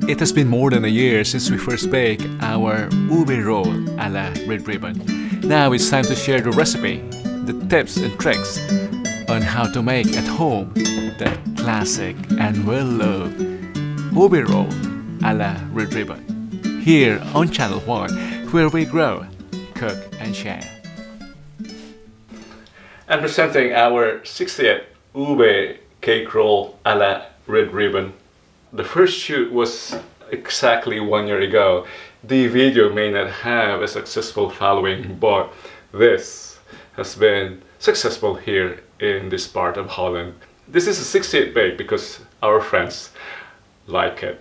It has been more than a year since we first baked our Ube roll a la Red Ribbon. Now it's time to share the recipe, the tips and tricks on how to make at home the classic and well-loved Ube roll a la Red Ribbon. Here on Channel 1, where we grow, cook and share. And presenting our 60th Ube Cake Roll a la Red Ribbon. The first shoot was exactly 1 year ago. The video may not have a successful following, but this has been successful here in this part of Holland. This is a 60th bake because our friends like it.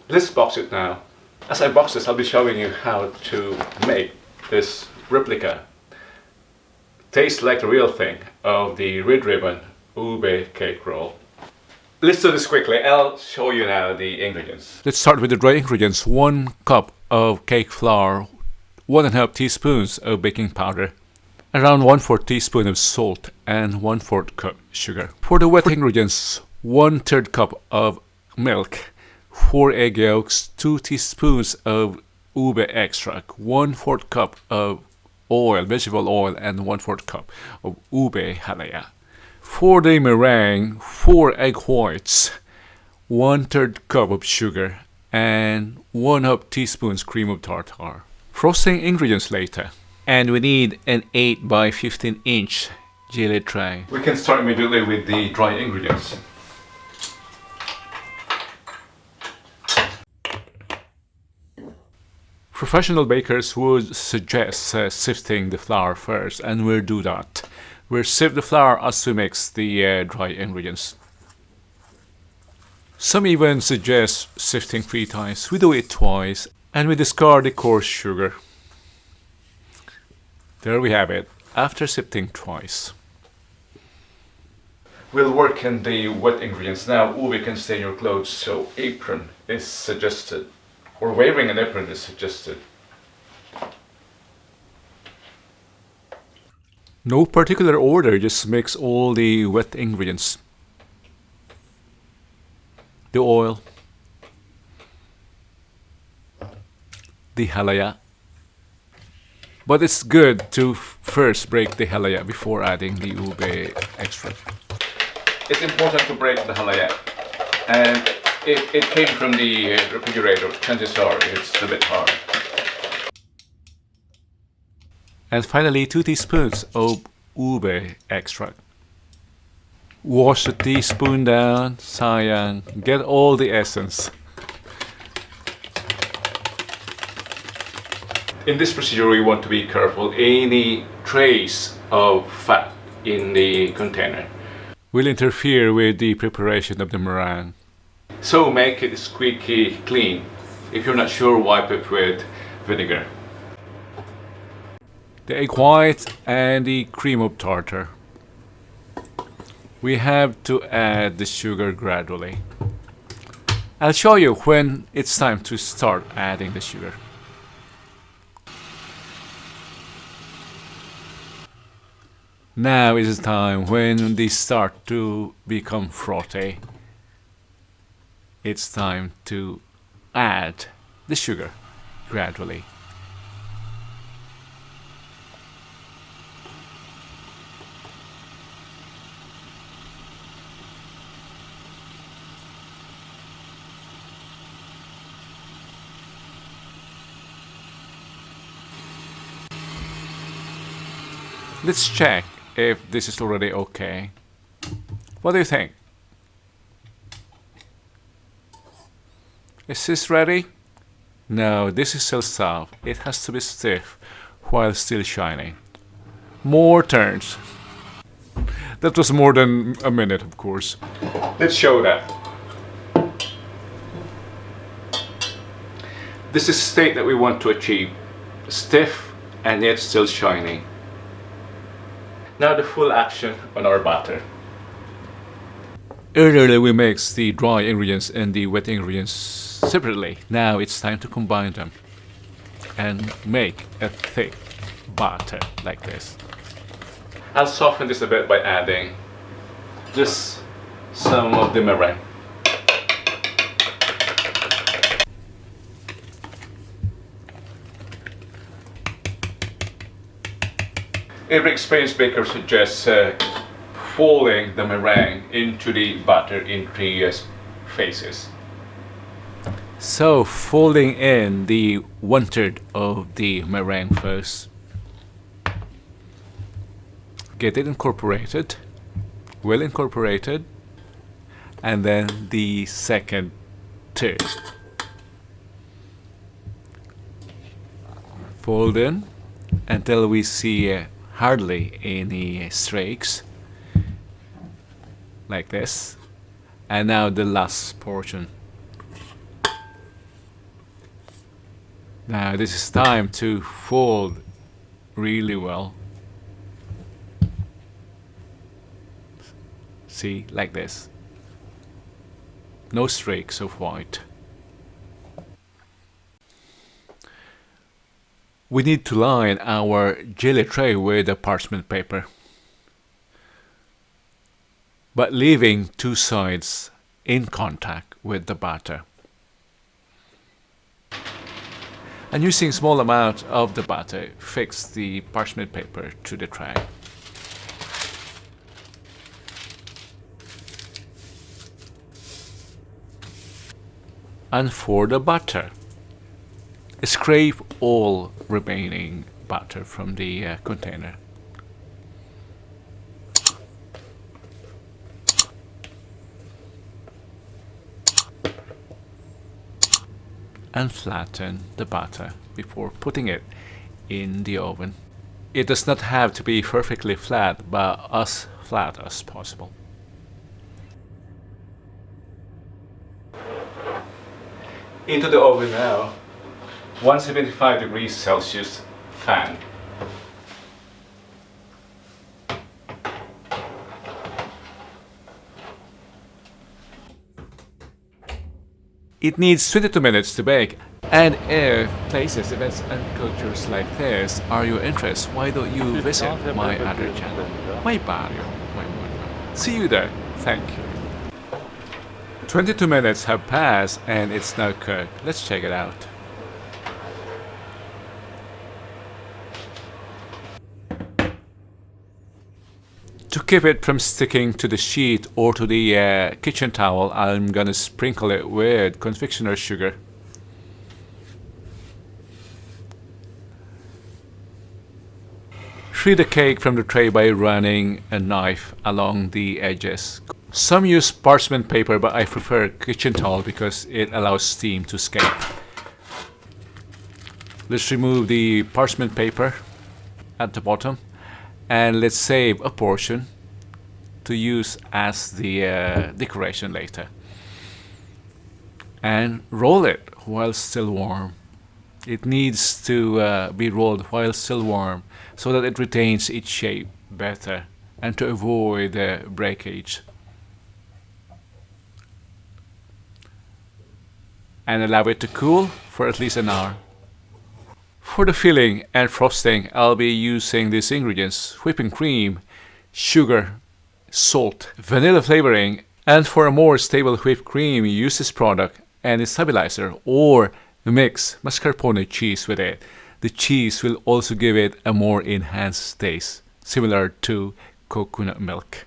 Let's box it now. As I box this, I'll be showing you how to make this replica. Tastes like the real thing of the Red Ribbon Ube Cake Roll. Let's do this quickly. I'll show you now the ingredients. Let's start with the dry ingredients. 1 cup of cake flour, 1.5 teaspoons of baking powder, around 1/4 teaspoon of salt, and 1/4 cup sugar. For the wet ingredients, 1/3 cup of milk, 4 egg yolks, 2 teaspoons of ube extract, 1/4 cup of oil, vegetable oil, and 1/4 cup of ube halaya. For the meringue, 4 egg whites, 1/3 cup of sugar, and 1/2 teaspoons cream of tartar. Frosting ingredients later. And we need an 8 by 15 inch jelly tray. We can start immediately with the dry ingredients. Professional bakers would suggest sifting the flour first, and we'll do that. We'll sift the flour as we mix the dry ingredients. Some even suggest sifting 3 times. We do it twice, and we discard the coarse sugar. There we have it, after sifting twice. We'll work in the wet ingredients now. Ube can stain your clothes, so apron is suggested, or wearing an apron is suggested. No particular order, just mix all the wet ingredients. The oil, the halaya. But it's good to first break the halaya before adding the ube extract. It's important to break the halaya. And it came from the refrigerator. Chances are it's a bit hard. And finally, 2 teaspoons of ube extract. Wash the teaspoon down, sayang, get all the essence. In this procedure, we want to be careful. Any trace of fat in the container will interfere with the preparation of the meringue. So make it squeaky clean. If you're not sure, wipe it with vinegar. The egg white and the cream of tartar. We have to add the sugar gradually. I'll show you when it's time to start adding the sugar. Now is the time when they start to become frothy. It's time to add the sugar gradually. Let's check if this is already okay. What do you think? Is this ready? No, this is still soft. It has to be stiff while still shiny. More turns. That was more than a minute, of course. Let's show that. This is the state that we want to achieve. Stiff and yet still shiny. Now the full action on our batter. Earlier we mixed the dry ingredients and the wet ingredients separately. Now it's time to combine them and make a thick batter like this. I'll soften this a bit by adding just some of the meringue. Every experienced baker suggests folding the meringue into the batter in 3 phases. So folding in the 1/3 of the meringue first. Get it incorporated, well incorporated, and then the second third. Fold in until we see hardly any streaks, like this. And now the last portion. Now this is time to fold really well. See, like this. No streaks of white. We need to line our jelly tray with a parchment paper, but leaving 2 sides in contact with the batter. And using small amount of the batter, fix the parchment paper to the tray. And for the butter, scrape all remaining butter from the container. And flatten the batter before putting it in the oven. It does not have to be perfectly flat, but as flat as possible. Into the oven now. 175 degrees Celsius fan. It needs 22 minutes to bake. And if places, events and cultures like this are your interest, why don't you visit my other channel, my barrio, my mundo. See you there. Thank you. 22 minutes have passed and it's now cooked. Let's check it out. To keep it from sticking to the sheet or to the kitchen towel, I'm gonna sprinkle it with confectioner's sugar. Free the cake from the tray by running a knife along the edges. Some use parchment paper, but I prefer kitchen towel because it allows steam to escape. Let's remove the parchment paper at the bottom. And let's save a portion to use as the decoration later. And roll it while still warm. It needs to be rolled while still warm so that it retains its shape better and to avoid breakage. And allow it to cool for at least an hour. For the filling and frosting, I'll be using these ingredients: whipping cream, sugar, salt, vanilla flavoring, and for a more stable whipped cream, use this product and its stabilizer or mix mascarpone cheese with it. The cheese will also give it a more enhanced taste, similar to coconut milk.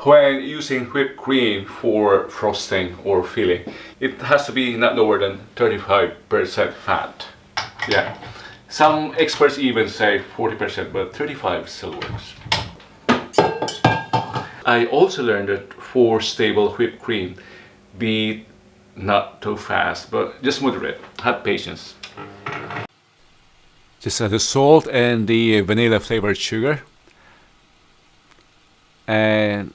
When using whipped cream for frosting or filling, it has to be not lower than 35% fat. Yeah, some experts even say 40%, but 35 still works. I also learned that for stable whipped cream, be not too fast, but just moderate. Have patience. Just add the salt and the vanilla flavored sugar. And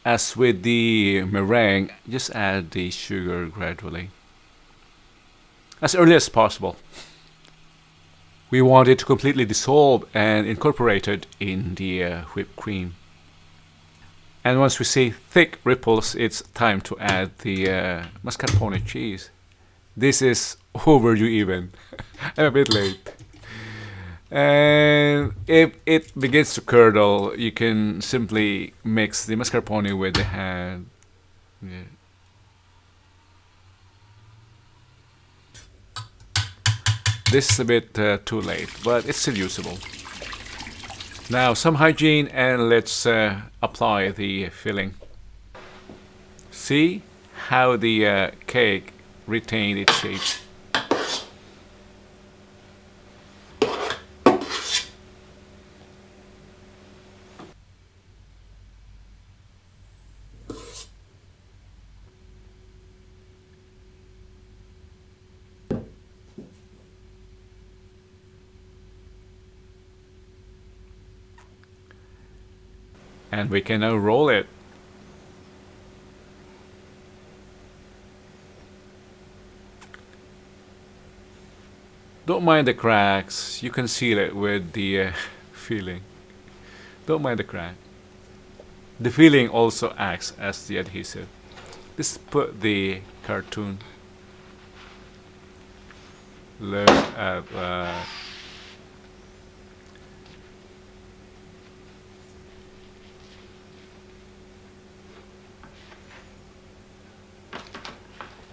as with the meringue, just add the sugar gradually, as early as possible. We want it to completely dissolve and incorporated in the whipped cream. And once we see thick ripples, it's time to add the mascarpone cheese. This is overdue even. I'm a bit late. And if it begins to curdle, you can simply mix the mascarpone with the hand. Yeah. This is a bit too late, but it's still usable. Now some hygiene, and let's apply the filling. See how the cake retained its shape. And we can now roll it. Don't mind the cracks, you can seal it with the filling. Don't mind the crack. The filling also acts as the adhesive. Let's put the cartoon. Look at that.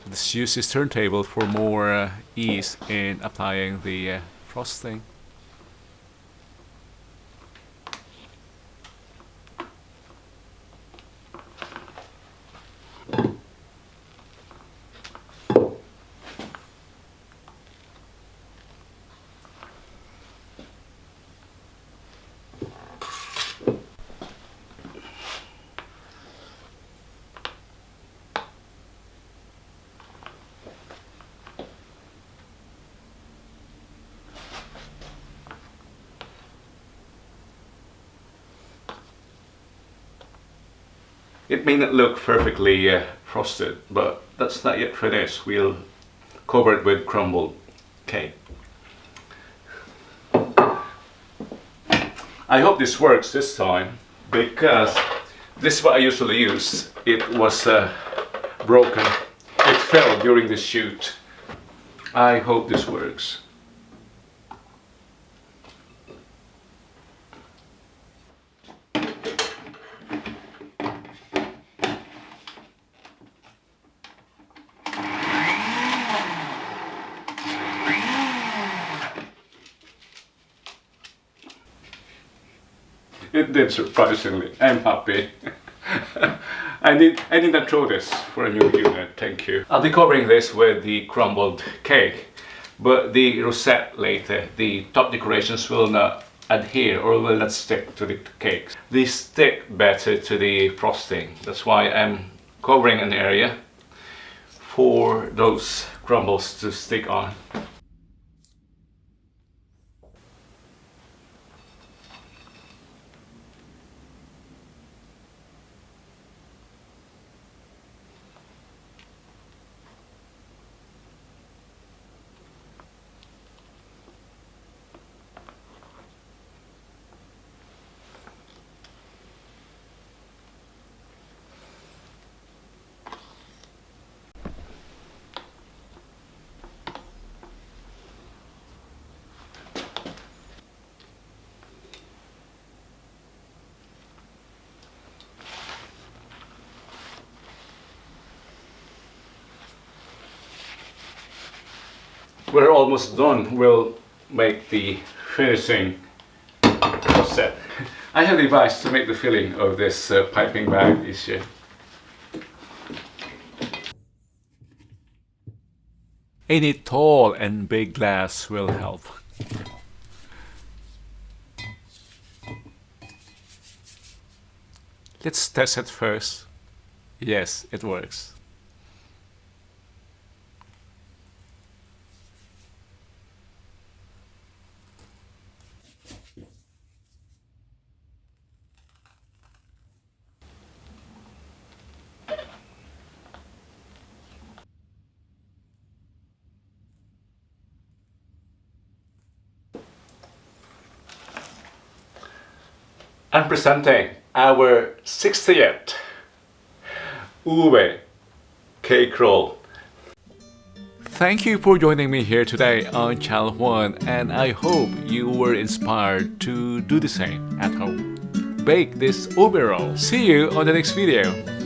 Let's use this turntable for more ease in applying the frosting. It may not look perfectly frosted, but that's not yet finished. We'll cover it with crumbled cake. I hope this works this time, because this is what I usually use. It was broken. It fell during the shoot. I hope this works. It did, surprisingly. I'm happy. I did not throw this for a new unit, thank you. I'll be covering this with the crumbled cake, but the rosette later, the top decorations will not adhere or will not stick to the cake. They stick better to the frosting. That's why I'm covering an area for those crumbles to stick on. We're almost done. We'll make the finishing set. I have devised to make the filling of this piping bag issue. Any tall and big glass will help. Let's test it first. Yes, it works. I'm presenting our 60th Ube Cake Roll. Thank you for joining me here today on Channel 1, and I hope you were inspired to do the same at home. Bake this Ube roll. See you on the next video.